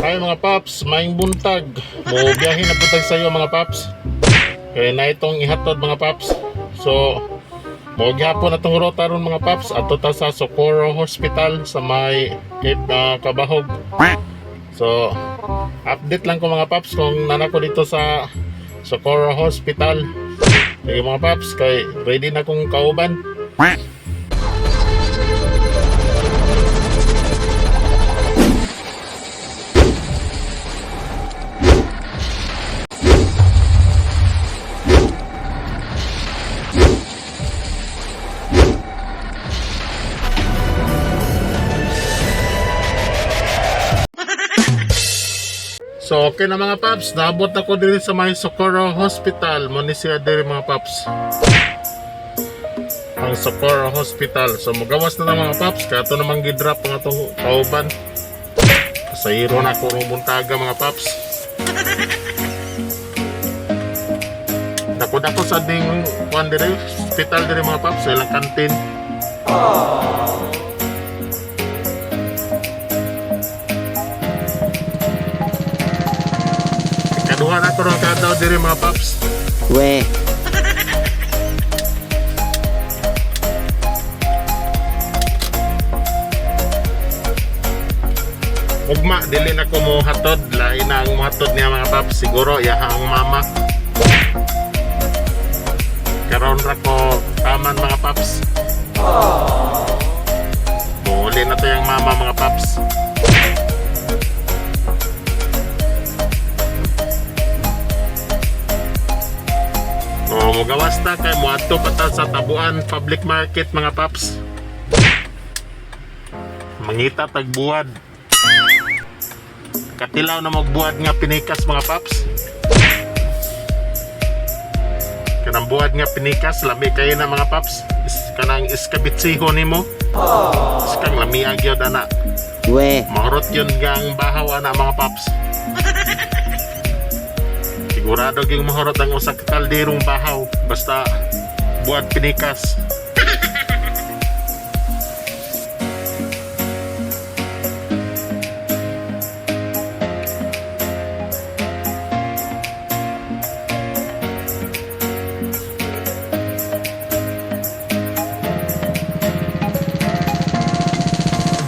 Ay mga paps, maing buntag. Mo biyahe na buntag sa iyo mga paps. Kaya na itong ihatod mga paps. So, mo gyapon na itong rota ron mga paps. Ato ta sa Socorro Hospital sa may Kabahog. So, update lang ko mga paps kung nanako dito sa Socorro Hospital. Sige mga paps, kay ready na kong kauban. So okay na mga paps, naabot ako dito sa may Socorro Hospital. Muna siya dito mga paps, ang Socorro Hospital. So magawas na mga paps, kaya ito namang gidrop ang itong kauban. Kasahiro na ako ng buntaga mga paps. Dako-dako sa ding kuan dito, hospital dito mga paps, sa ilang kantin. Kaduha na ko rin kadaw diri mga paps. We. Ugma, dili na ko mo hatod. Lain na ang hatod niya mga paps. Siguro, yahang mama. Karoon ra ko taman mga paps. Muli na to yung mama mga paps. Mugawas na kay muadto pata sa Tabuan Public Market mga paps. Mangita tagbuad. Katilaw na magbuad nga pinikas mga paps. Kanang buad nga pinikas, lami kayo na mga paps. Kanang iskabitsiho nimo. Iskang lami agyo dana. We. Mahurot yun gang bahaw na mga paps. Sigurado yung mahurot ang usak kalderong bahaw. Basta buat pinikas.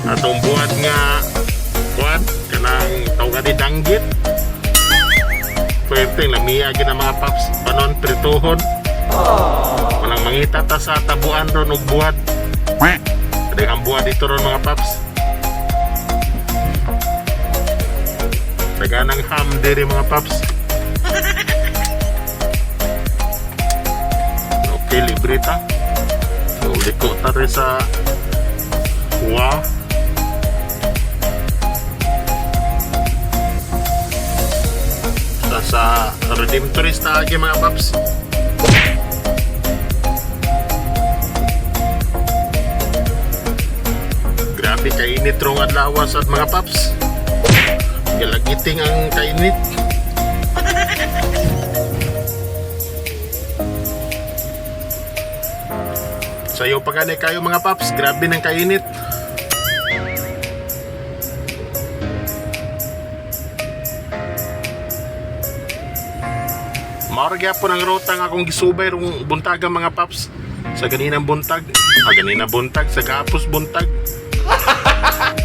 Atong buat nga buat kanang tawag di danggit. Pwede lamia gina mga paps, panon prituhon. Walang mangita ta sa Tabuan ron og buhat. Ada ang buhat dito ron mga paps. Daganang ham diri mga paps. Okay, libre ta. So, liko ta rin sa Wow. Sa Redemptorist agi mga paps. Grabe kainit rong adlaw sa mga paps. Galagiting ang kainit. Sayo pa gani kayo mga paps, grabe ng kainit. Mauragya po ng ruta nga akong gisubay rong buntaga mga paps. Sa ganinang buntag, ganina buntag, sa gahapos buntag.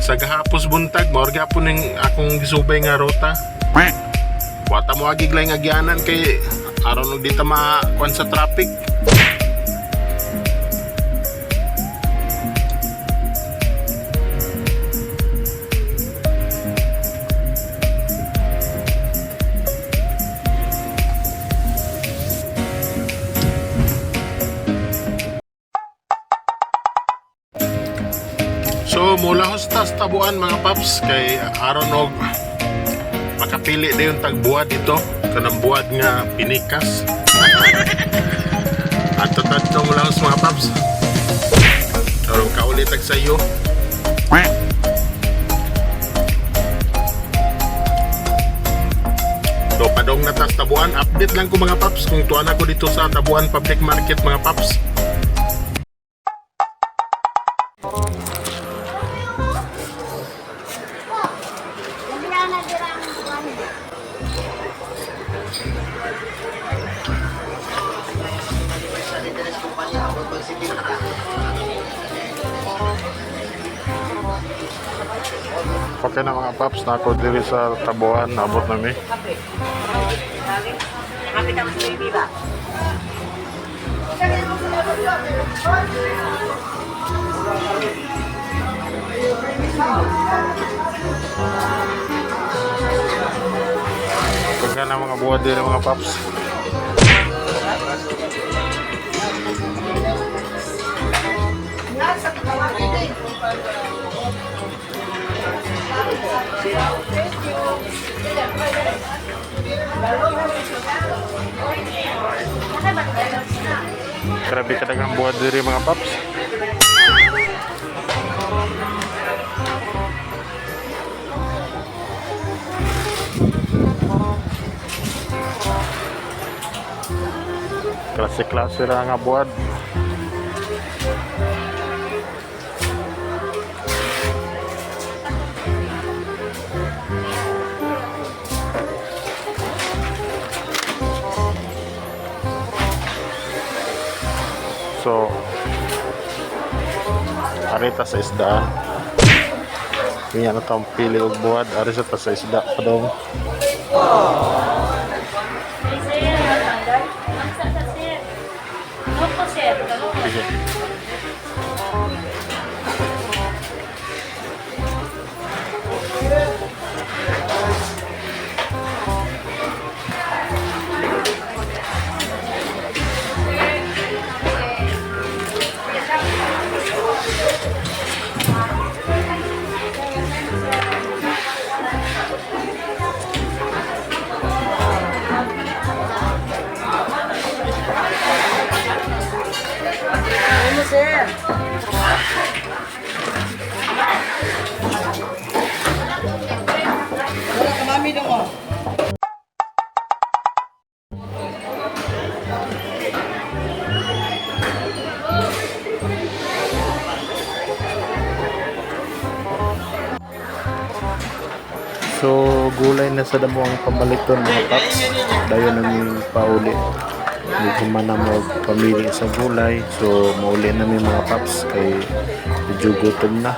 Sa gahapos buntag, mauragya po ng akong gisubay nga ruta. Wata mo agig lang agyanan kay aron og dita makuan sa traffic. So mula hostas Tabuan mga paps kay aron og makapili dayon tagbuad dito kanang buad nga pinikas. At tatad mula hos mga paps. Aron kaulit tag sayo. So padong natas Tabuan, update lang ko mga paps kung tuan ako dito sa Tabuan Public Market mga paps. Dira na dira. Okay na mga paps, na ako diri sa Tabuan, abot na mi. Nakapit ako sa baby ba? Pagka na mga buwan diri mga paps. Grabe ka dagang buwan diri mga paps. Klase-klase ra nga buwan. So, arita sa isdaan. Yan na itong pili og buwad. Arita sa isda pa daw. Sige. Ano sir? Wala ka mami dong oh. So, gulay na sa damo ang pamaliton mga paps. Dayon namin pauli. Medyo man na mo pamili sa gulay. So, mauli namin mga paps kay medyo gutom na.